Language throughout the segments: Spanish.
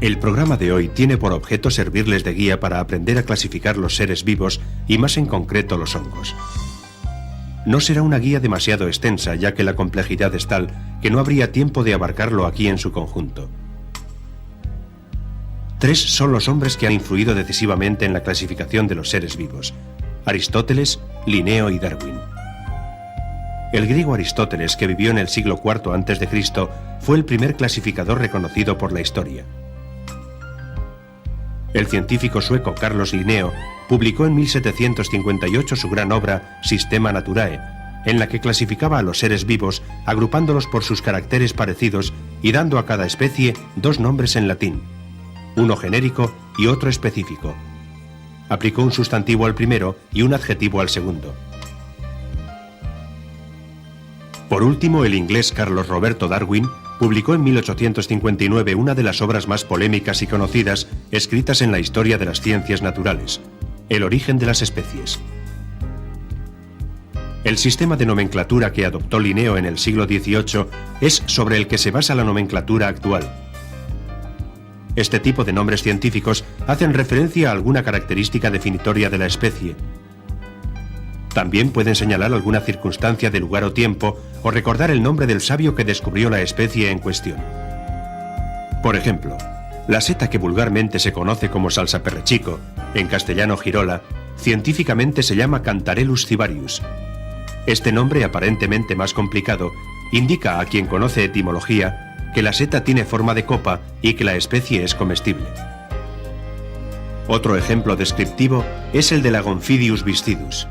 El programa de hoy tiene por objeto servirles de guía para aprender a clasificar los seres vivos y más en concreto los hongos. No será una guía demasiado extensa, ya que la complejidad es tal que no habría tiempo de abarcarlo aquí en su conjunto. 3 son los hombres que han influido decisivamente en la clasificación de los seres vivos: Aristóteles, Linneo y Darwin. El griego Aristóteles, que vivió en el siglo IV a.C., fue el primer clasificador reconocido por la historia. El científico sueco Carlos Linneo publicó en 1758 su gran obra Systema Naturae, en la que clasificaba a los seres vivos agrupándolos por sus caracteres parecidos y dando a cada especie 2 nombres en latín, uno genérico y otro específico. Aplicó un sustantivo al primero y un adjetivo al segundo. Por último, el inglés Carlos Roberto Darwin publicó en 1859 una de las obras más polémicas y conocidas escritas en la historia de las ciencias naturales: El origen de las especies. El sistema de nomenclatura que adoptó Linneo en el siglo XVIII es sobre el que se basa la nomenclatura actual. Este tipo de nombres científicos hacen referencia a alguna característica definitoria de la especie. También pueden señalar alguna circunstancia de lugar o tiempo o recordar el nombre del sabio que descubrió la especie en cuestión. Por ejemplo, la seta que vulgarmente se conoce como salsaperrechico, en castellano girola, científicamente se llama Cantarellus cibarius. Este nombre, aparentemente más complicado, indica a quien conoce etimología que la seta tiene forma de copa y que la especie es comestible. Otro ejemplo descriptivo es el de la Gomphidius viscidus.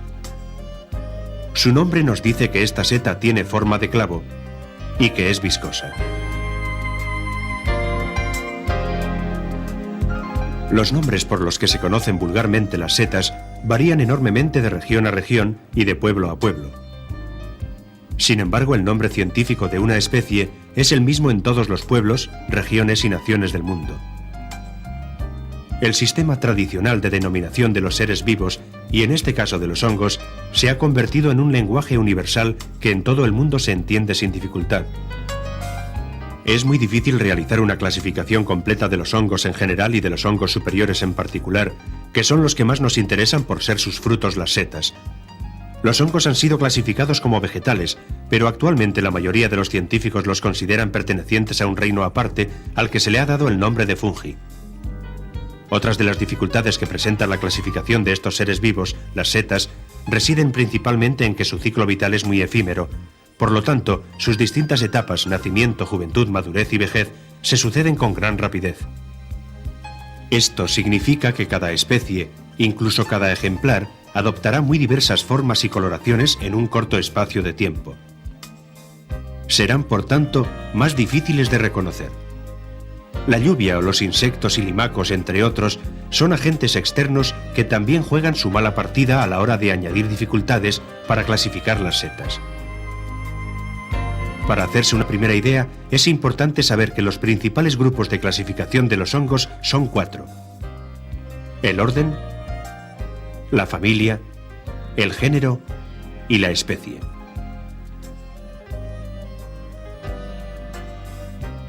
Su nombre nos dice que esta seta tiene forma de clavo y que es viscosa. Los nombres por los que se conocen vulgarmente las setas varían enormemente de región a región y de pueblo a pueblo. Sin embargo, el nombre científico de una especie es el mismo en todos los pueblos, regiones y naciones del mundo. El sistema tradicional de denominación de los seres vivos, y en este caso de los hongos, se ha convertido en un lenguaje universal que en todo el mundo se entiende sin dificultad. Es muy difícil realizar una clasificación completa de los hongos en general y de los hongos superiores en particular, que son los que más nos interesan por ser sus frutos las setas. Los hongos han sido clasificados como vegetales, pero actualmente la mayoría de los científicos los consideran pertenecientes a un reino aparte al que se le ha dado el nombre de fungi. Otras de las dificultades que presenta la clasificación de estos seres vivos, las setas, residen principalmente en que su ciclo vital es muy efímero. Por lo tanto, sus distintas etapas, nacimiento, juventud, madurez y vejez, se suceden con gran rapidez. Esto significa que cada especie, incluso cada ejemplar, adoptará muy diversas formas y coloraciones en un corto espacio de tiempo. Serán, por tanto, más difíciles de reconocer. La lluvia o los insectos y limacos, entre otros, son agentes externos que también juegan su mala partida a la hora de añadir dificultades para clasificar las setas. Para hacerse una primera idea, es importante saber que los principales grupos de clasificación de los hongos son 4: el orden, la familia, el género y la especie.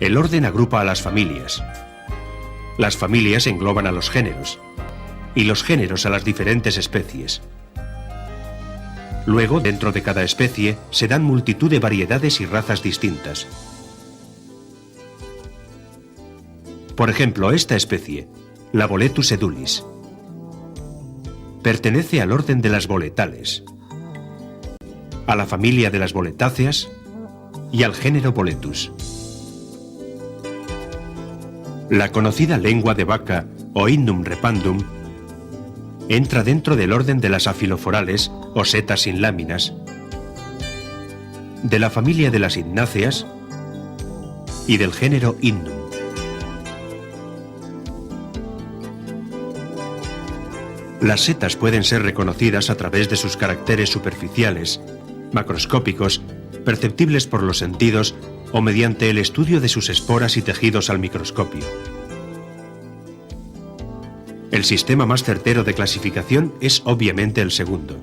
El orden agrupa a las familias engloban a los géneros, y los géneros a las diferentes especies. Luego, dentro de cada especie, se dan multitud de variedades y razas distintas. Por ejemplo, esta especie, la Boletus edulis, pertenece al orden de las boletales, a la familia de las boletáceas y al género Boletus. La conocida lengua de vaca, o Hypnum repandum, entra dentro del orden de las afiloforales, o setas sin láminas, de la familia de las hipnáceas y del género Hypnum. Las setas pueden ser reconocidas a través de sus caracteres superficiales, macroscópicos, perceptibles por los sentidos o mediante el estudio de sus esporas y tejidos al microscopio. El sistema más certero de clasificación es obviamente el segundo.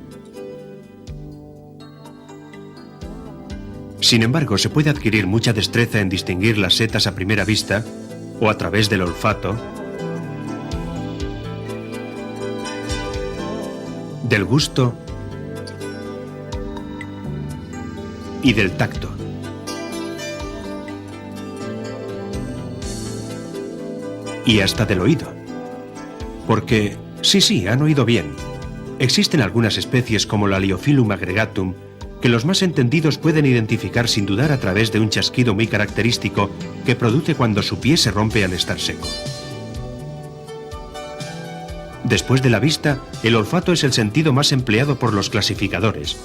Sin embargo, se puede adquirir mucha destreza en distinguir las setas a primera vista o a través del olfato, del gusto y del tacto. Y hasta del oído. Porque, sí, han oído bien. Existen algunas especies como la Liophyllum aggregatum que los más entendidos pueden identificar sin dudar a través de un chasquido muy característico que produce cuando su pie se rompe al estar seco. Después de la vista, el olfato es el sentido más empleado por los clasificadores.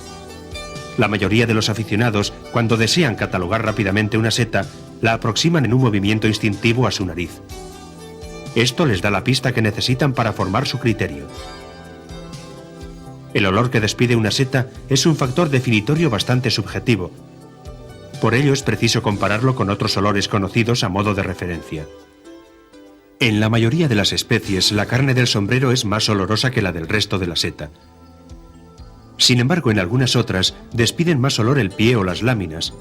La mayoría de los aficionados, cuando desean catalogar rápidamente una seta, la aproximan en un movimiento instintivo a su nariz. Esto les da la pista que necesitan para formar su criterio. El olor que despide una seta es un factor definitorio bastante subjetivo. Por ello es preciso compararlo con otros olores conocidos a modo de referencia. En la mayoría de las especies, la carne del sombrero es más olorosa que la del resto de la seta. Sin embargo, en algunas otras, despiden más olor el pie o las láminas.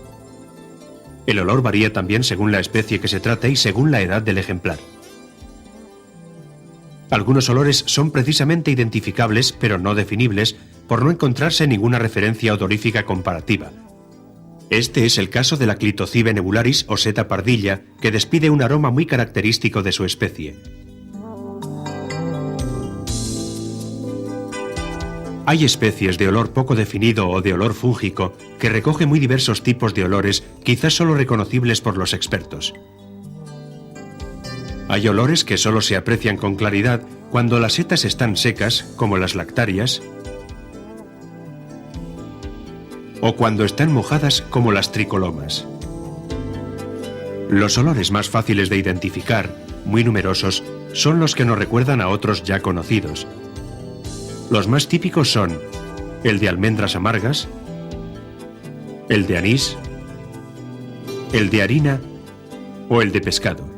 El olor varía también según la especie que se trate y según la edad del ejemplar. Algunos olores son precisamente identificables, pero no definibles, por no encontrarse ninguna referencia odorífica comparativa. Este es el caso de la Clitocibe nebularis o seta pardilla, que despide un aroma muy característico de su especie. Hay especies de olor poco definido o de olor fúngico que recoge muy diversos tipos de olores, quizás solo reconocibles por los expertos. Hay olores que solo se aprecian con claridad cuando las setas están secas, como las lactarias, o cuando están mojadas, como las tricolomas. Los olores más fáciles de identificar, muy numerosos, son los que nos recuerdan a otros ya conocidos. Los más típicos son el de almendras amargas, el de anís, el de harina o el de pescado.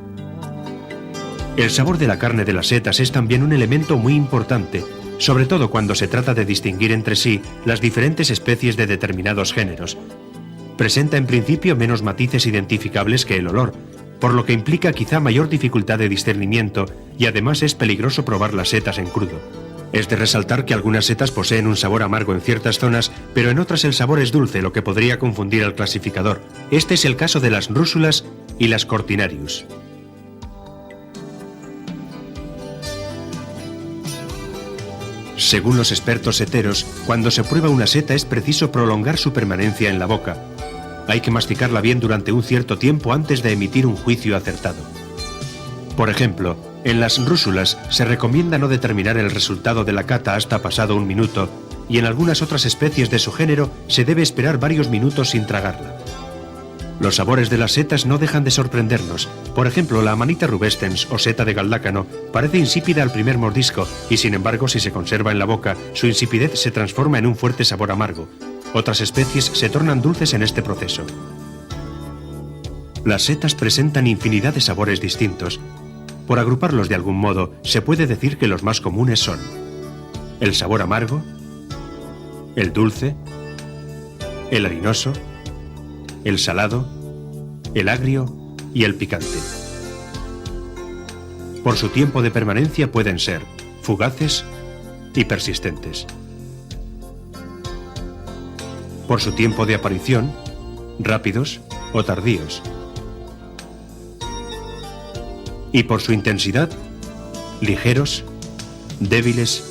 El sabor de la carne de las setas es también un elemento muy importante, sobre todo cuando se trata de distinguir entre sí las diferentes especies de determinados géneros. Presenta en principio menos matices identificables que el olor, por lo que implica quizá mayor dificultad de discernimiento y además es peligroso probar las setas en crudo. Es de resaltar que algunas setas poseen un sabor amargo en ciertas zonas, pero en otras el sabor es dulce, lo que podría confundir al clasificador. Este es el caso de las rúsulas y las cortinarius. Según los expertos seteros, cuando se prueba una seta es preciso prolongar su permanencia en la boca. Hay que masticarla bien durante un cierto tiempo antes de emitir un juicio acertado. Por ejemplo, en las rúsulas se recomienda no determinar el resultado de la cata hasta pasado un minuto, y en algunas otras especies de su género se debe esperar varios minutos sin tragarla. Los sabores de las setas no dejan de sorprendernos. Por ejemplo, la Amanita rubescens o seta de galdácano parece insípida al primer mordisco y sin embargo si se conserva en la boca, su insipidez se transforma en un fuerte sabor amargo. Otras especies se tornan dulces en este proceso. Las setas presentan infinidad de sabores distintos. Por agruparlos de algún modo, se puede decir que los más comunes son el sabor amargo, el dulce, el harinoso, el salado, el agrio y el picante. Por su tiempo de permanencia pueden ser fugaces y persistentes. Por su tiempo de aparición, rápidos o tardíos. Y por su intensidad, ligeros, débiles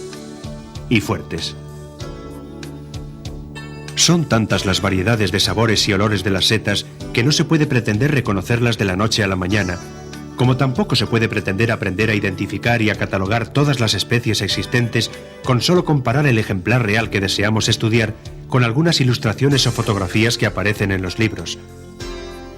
y fuertes. Son tantas las variedades de sabores y olores de las setas que no se puede pretender reconocerlas de la noche a la mañana, como tampoco se puede pretender aprender a identificar y a catalogar todas las especies existentes con solo comparar el ejemplar real que deseamos estudiar con algunas ilustraciones o fotografías que aparecen en los libros.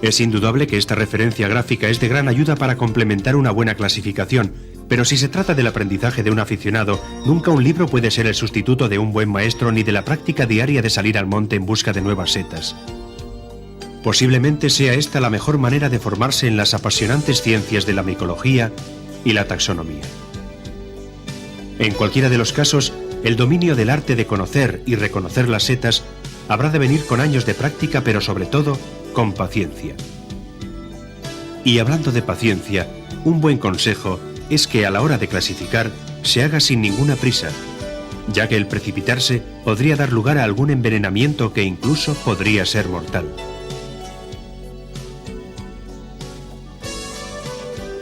Es indudable que esta referencia gráfica es de gran ayuda para complementar una buena clasificación, pero si se trata del aprendizaje de un aficionado, nunca un libro puede ser el sustituto de un buen maestro ni de la práctica diaria de salir al monte en busca de nuevas setas. Posiblemente sea esta la mejor manera de formarse en las apasionantes ciencias de la micología y la taxonomía. En cualquiera de los casos, el dominio del arte de conocer y reconocer las setas habrá de venir con años de práctica, pero sobre todo, con paciencia. Y hablando de paciencia, un buen consejo es que a la hora de clasificar se haga sin ninguna prisa, ya que el precipitarse podría dar lugar a algún envenenamiento que incluso podría ser mortal.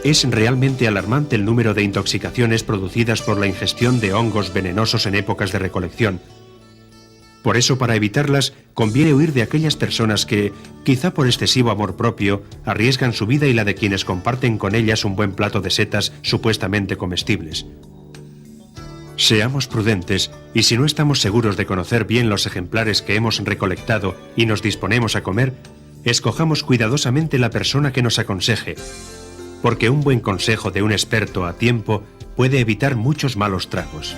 Es realmente alarmante el número de intoxicaciones producidas por la ingestión de hongos venenosos en épocas de recolección. Por eso, para evitarlas, conviene huir de aquellas personas que, quizá por excesivo amor propio, arriesgan su vida y la de quienes comparten con ellas un buen plato de setas supuestamente comestibles. Seamos prudentes, y si no estamos seguros de conocer bien los ejemplares que hemos recolectado y nos disponemos a comer, escojamos cuidadosamente la persona que nos aconseje, porque un buen consejo de un experto a tiempo puede evitar muchos malos tragos.